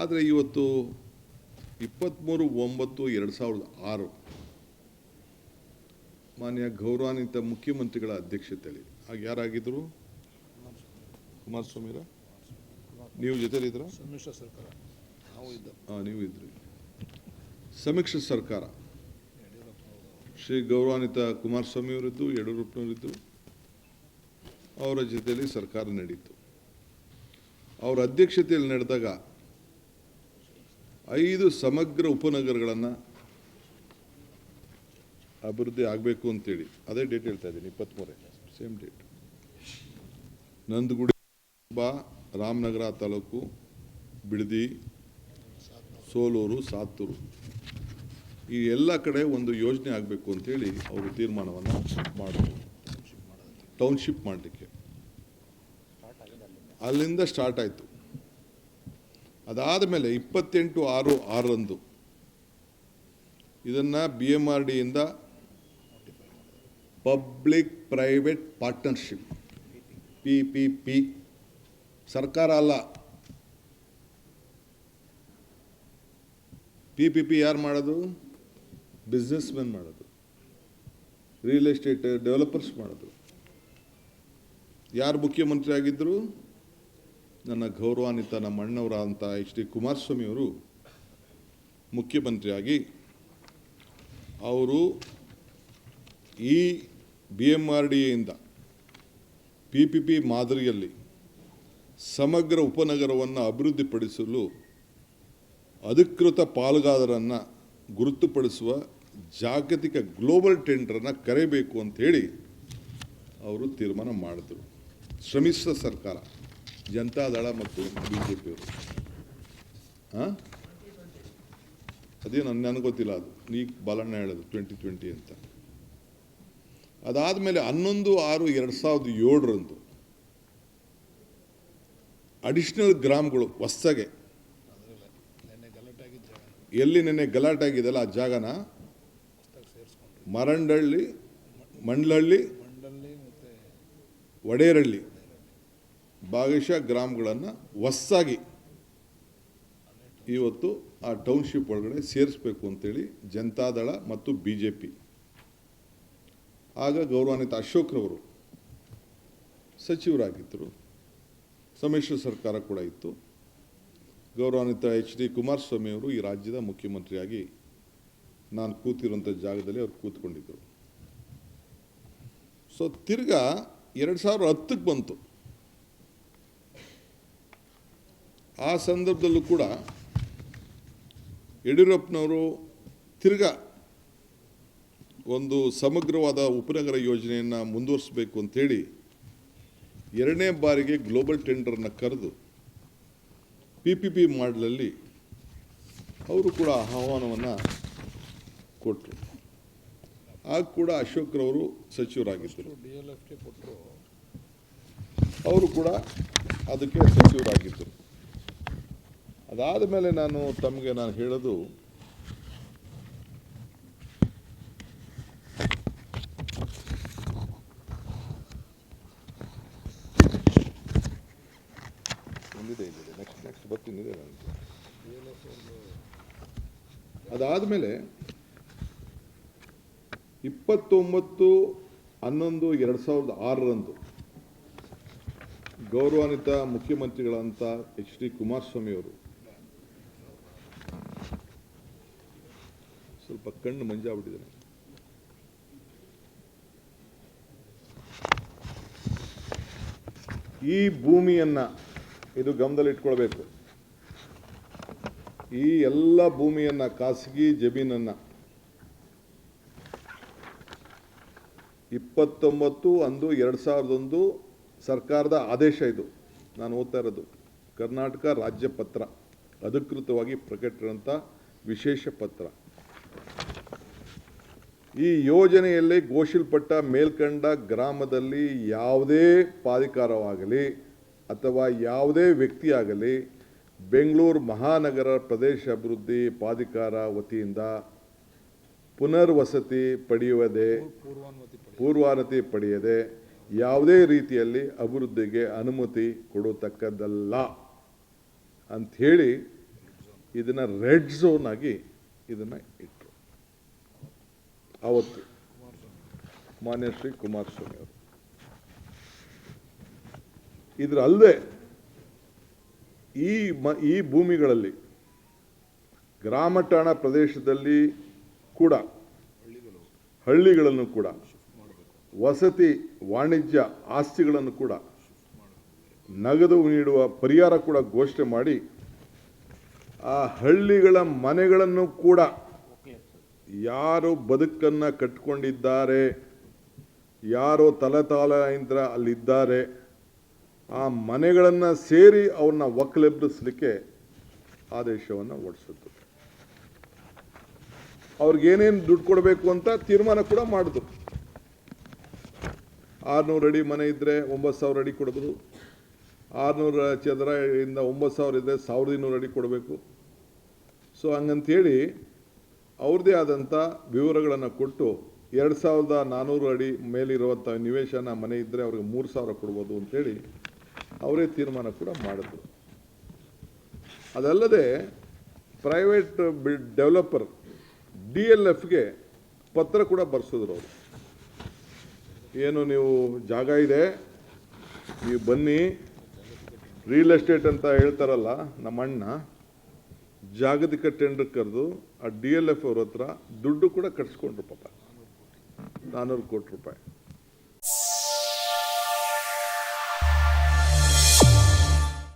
ಆದರೆ ಇವತ್ತು 23/9/2006 ಮಾನ್ಯ ಗೌರವಾನ್ವಿತ ಮುಖ್ಯಮಂತ್ರಿಗಳ ಅಧ್ಯಕ್ಷತೆಯಲ್ಲಿ ಆಗ ಯಾರಾಗಿದ್ದರು? ಕುಮಾರಸ್ವಾಮಿರ ನೀವು ಜೊತೆಲಿದ್ರ? ಸಮ್ಮಿಶ್ರ ಸರ್ಕಾರ ನೀವು ಇದ್ರಿ. ಸಮ್ಮಿಶ್ರ ಸರ್ಕಾರ ಶ್ರೀ ಗೌರವಾನ್ವಿತ ಕುಮಾರಸ್ವಾಮಿಯವರಿದ್ದು, ಯಡಿಯೂರಪ್ಪನವರಿದ್ದು, ಅವರ ಜೊತೆಯಲ್ಲಿ ಸರ್ಕಾರ ನಡೀತು. ಅವರ ಅಧ್ಯಕ್ಷತೆಯಲ್ಲಿ ನಡೆದಾಗ 5 ಸಮಗ್ರ ಉಪನಗರಗಳನ್ನು ಅಭಿವೃದ್ಧಿ ಆಗಬೇಕು ಅಂತೇಳಿ, ಅದೇ ಡೇಟ್ ಹೇಳ್ತಾ ಇದ್ದೀನಿ, 23 ಸೇಮ್ ಡೇಟ್. ನಂದಗುಡಿ, ರಾಮನಗರ ತಾಲೂಕು, ಬಿಡದಿ, ಸೋಲೂರು, ಸಾತ್ತೂರು, ಈ ಎಲ್ಲ ಕಡೆ ಒಂದು ಯೋಜನೆ ಆಗಬೇಕು ಅಂತೇಳಿ ಅವರು ತೀರ್ಮಾನವನ್ನು ಮಾಡಿದ್ರು. ಟೌನ್ಶಿಪ್ ಮಾಡಲಿಕ್ಕೆ ಅಲ್ಲಿಂದ ಸ್ಟಾರ್ಟ್ ಆಯಿತು. ಅದಾದ ಮೇಲೆ 28/6/6 ಇದನ್ನು BMRDಯಿಂದ ಪಬ್ಲಿಕ್ ಪ್ರೈವೇಟ್ ಪಾರ್ಟ್ನರ್ಶಿಪ್ PPP, ಸರ್ಕಾರ ಅಲ್ಲ, PPP ಯಾರು ಮಾಡೋದು? ಬಿಸ್ನೆಸ್ ಮೆನ್ ಮಾಡೋದು, ರಿಯಲ್ ಎಸ್ಟೇಟ್ ಡೆವಲಪರ್ಸ್ ಮಾಡೋದು. ಯಾರು ಮುಖ್ಯಮಂತ್ರಿ ಆಗಿದ್ದರು? ನನ್ನ ಗೌರವಾನ್ವಿತ ನಮ್ಮ ಅಣ್ಣವರ ಅಂತ HD ಕುಮಾರಸ್ವಾಮಿಯವರು ಮುಖ್ಯಮಂತ್ರಿಯಾಗಿ ಅವರು ಈ BMRDಯಿಂದ PPP ಮಾದರಿಯಲ್ಲಿ ಸಮಗ್ರ ಉಪನಗರವನ್ನು ಅಭಿವೃದ್ಧಿಪಡಿಸಲು ಅಧಿಕೃತ ಪಾಲುದಾರರನ್ನು ಗುರುತುಪಡಿಸುವ ಜಾಗತಿಕ ಗ್ಲೋಬಲ್ ಟೆಂಡರನ್ನು ಕರೆಯಬೇಕು ಅಂಥೇಳಿ ಅವರು ತೀರ್ಮಾನ ಮಾಡಿದರು. ಸಮ್ಮಿಶ್ರ ಸರ್ಕಾರ, ಜನತಾದಳ ಮತ್ತು BJPಯವರು. ಅದೇ ನನಗೆ ಗೊತ್ತಿಲ್ಲ, ಅದು ಈಗ ಬಾಲಣ್ಣ ಹೇಳೋದು 2020 ಅಂತ. ಅದಾದಮೇಲೆ 11/6/2007 ಅಡಿಷನಲ್ ಗ್ರಾಮಗಳು ಹೊಸಗೆ ಎಲ್ಲಿ ನೆನ್ನೆ ಗಲಾಟೆ ಆಗಿದೆಯಲ್ಲ ಆ ಜಾಗನ ಮರಂಡಳ್ಳಿ, ಮಂಡ್ಲಹಳ್ಳಿ, ವಡೇರಳ್ಳಿ ಭಾಗಶಃ ಗ್ರಾಮಗಳನ್ನು ಹೊಸದಾಗಿ ಇವತ್ತು ಆ ಟೌನ್ಶಿಪ್ ಒಳಗಡೆ ಸೇರಿಸಬೇಕು ಅಂತೇಳಿ ಜನತಾದಳ ಮತ್ತು BJP. ಆಗ ಗೌರವಾನ್ವಿತ ಅಶೋಕ್ರವರು ಸಚಿವರಾಗಿದ್ದರು, ಸಮ್ಮಿಶ್ರ ಸರ್ಕಾರ ಕೂಡ ಇತ್ತು. ಗೌರವಾನ್ವಿತ HD ಕುಮಾರಸ್ವಾಮಿಯವರು ಈ ರಾಜ್ಯದ ಮುಖ್ಯಮಂತ್ರಿಯಾಗಿ ನಾನು ಕೂತಿರುವಂಥ ಜಾಗದಲ್ಲಿ ಅವ್ರು ಕೂತ್ಕೊಂಡಿದ್ದರು. ಸೊ ತಿರ್ಗಾ 2010ಕ್ಕೆ ಬಂತು. ಆ ಸಂದರ್ಭದಲ್ಲೂ ಕೂಡ ಯಡಿಯೂರಪ್ಪನವರು ತಿರ್ಗಾ ಒಂದು ಸಮಗ್ರವಾದ ಉಪನಗರ ಯೋಜನೆಯನ್ನು ಮುಂದುವರಿಸಬೇಕು ಅಂಥೇಳಿ 2ನೇ ಬಾರಿಗೆ ಗ್ಲೋಬಲ್ ಟೆಂಡರ್ನ ಕರೆದು PPP ಮಾಡಲಲ್ಲಿ ಅವರು ಕೂಡ ಆಹ್ವಾನವನ್ನು ಕೊಟ್ಟರು. ಆಗ ಕೂಡ ಅಶೋಕ್ರವರು ಸಚಿವರಾಗಿದ್ದರು, ಅವರು ಕೂಡ ಅದಕ್ಕೆ ಸಚಿವರಾಗಿದ್ದರು. ಅದಾದ ಮೇಲೆ ತಮಗೆ ನಾನು ಹೇಳೋದು, ನೆಕ್ಸ್ಟ್ ಬರ್ತೀನಿ. ಅದಾದ ಮೇಲೆ 29/11/2006 ಗೌರವಾನ್ವಿತ ಮುಖ್ಯಮಂತ್ರಿಗಳಂತ HD ಕುಮಾರಸ್ವಾಮಿಯವರು, ಸ್ವಲ್ಪ ಕಣ್ಣು ಮಂಜಾಗ್ಬಿಟ್ಟಿದ್ದಾರೆ, ಈ ಭೂಮಿಯನ್ನು ಇದು ಗಮನದಲ್ಲಿಟ್ಕೊಳ್ಬೇಕು, ಈ ಎಲ್ಲ ಭೂಮಿಯನ್ನು, ಖಾಸಗಿ ಜಮೀನನ್ನು 29/1/2001 ಸರ್ಕಾರದ ಆದೇಶ, ಇದು ನಾನು ಓದ್ತಾ ಇರೋದು, ಕರ್ನಾಟಕ ರಾಜ್ಯ ಪತ್ರ, ಅಧಿಕೃತವಾಗಿ ಪ್ರಕಟಿಸಿದಂಥ ವಿಶೇಷ ಪತ್ರ. ಈ ಯೋಜನೆಯಲ್ಲಿ ಘೋಷಿಸಲ್ಪಟ್ಟ ಮೇಲ್ಕಂಡ ಗ್ರಾಮದಲ್ಲಿ ಯಾವುದೇ ಪ್ರಾಧಿಕಾರವಾಗಲಿ ಅಥವಾ ಯಾವುದೇ ವ್ಯಕ್ತಿಯಾಗಲಿ ಬೆಂಗಳೂರು ಮಹಾನಗರ ಪ್ರದೇಶ ಅಭಿವೃದ್ಧಿ ಪ್ರಾಧಿಕಾರ ವತಿಯಿಂದ ಪುನರ್ವಸತಿ ಪೂರ್ವಾನುಮತಿ ಪಡೆಯದೆ ಯಾವುದೇ ರೀತಿಯಲ್ಲಿ ಅಭಿವೃದ್ಧಿಗೆ ಅನುಮತಿ ಕೊಡತಕ್ಕದ್ದಲ್ಲ ಅಂಥೇಳಿ ಇದನ್ನು ರೆಡ್ ಝೋನ್ ಆಗಿ ಇದನ್ನು ಇಟ್ಟರು ಆವತ್ತು ಮಾನ್ಯ ಶ್ರೀ ಕುಮಾರಸ್ವಾಮಿ ಅವರು. ಇದರ ಅಲ್ಲದೆ ಈ ಭೂಮಿಗಳಲ್ಲಿ ಗ್ರಾಮ ಠಾಣಾ ಪ್ರದೇಶದಲ್ಲಿ ಕೂಡ ಹಳ್ಳಿಗಳನ್ನು ಕೂಡ ವಸತಿ ವಾಣಿಜ್ಯ ಆಸ್ತಿಗಳನ್ನು ಕೂಡ ನಗದು ನೀಡುವ ಪರಿಹಾರ ಕೂಡ ಘೋಷಣೆ ಮಾಡಿ ಆ ಹಳ್ಳಿಗಳ ಮನೆಗಳನ್ನು ಕೂಡ ಯಾರು ಬದುಕನ್ನು ಕಟ್ಟಿಕೊಂಡಿದ್ದಾರೆ, ಯಾರೋ ತಲೆತಾಲೆಯಿಂದ ಅಲ್ಲಿದ್ದಾರೆ, ಆ ಮನೆಗಳನ್ನು ಸೇರಿ ಅವ್ರನ್ನ ಒಕ್ಕಲೆಬ್ಬಿಸಲಿಕ್ಕೆ ಆದೇಶವನ್ನು ಹೊರಡಿಸಿದ್ರು. ಅವ್ರಿಗೇನೇನು ದುಡ್ಡು ಕೊಡಬೇಕು ಅಂತ ತೀರ್ಮಾನ ಕೂಡ ಮಾಡಿದ್ರು. 600 ಅಡಿ ಮನೆ ಇದ್ದರೆ 9,000 ಅಡಿ ಕೊಡ್ಬೋದು, 600 ಚದರ ಇಂದ 9,000 ಇದ್ದರೆ 1,200 ಅಡಿ ಕೊಡಬೇಕು. ಸೊ ಹಂಗಂತೇಳಿ ಅವ್ರದ್ದೇ ಆದಂಥ ವಿವರಗಳನ್ನು ಕೊಟ್ಟು 2,400 ಅಡಿ ಮೇಲಿರುವಂಥ ನಿವೇಶನ ಮನೆ ಇದ್ದರೆ ಅವ್ರಿಗೆ 3,000 ಕೊಡ್ಬೋದು ಅಂತೇಳಿ ಅವರೇ ತೀರ್ಮಾನ ಕೂಡ ಮಾಡಿದ್ರು. ಅದಲ್ಲದೆ ಪ್ರೈವೇಟ್ ಡೆವಲಪರ್ DLFಗೆ ಪತ್ರ ಕೂಡ ಬರೆಸಿದ್ರು ಅವರು. ಏನು ನೀವು ಜಾಗ ಇದೆ, ನೀವು ಬನ್ನಿ, ರಿಯಲ್ ಎಸ್ಟೇಟ್ ಅಂತ ಹೇಳ್ತಾರಲ್ಲ ನಮ್ಮ ಅಣ್ಣ, ಜಾಗತಿಕ ಟೆಂಡರ್ ಕರೆದು ಆ DLF ಅವ್ರ ಹತ್ರ ದುಡ್ಡು ಕೂಡ ಕಟ್ಸ್ಕೊಂಡ್ರು ಪಾಪ, 400 ಕೋಟಿ ರೂಪಾಯಿ.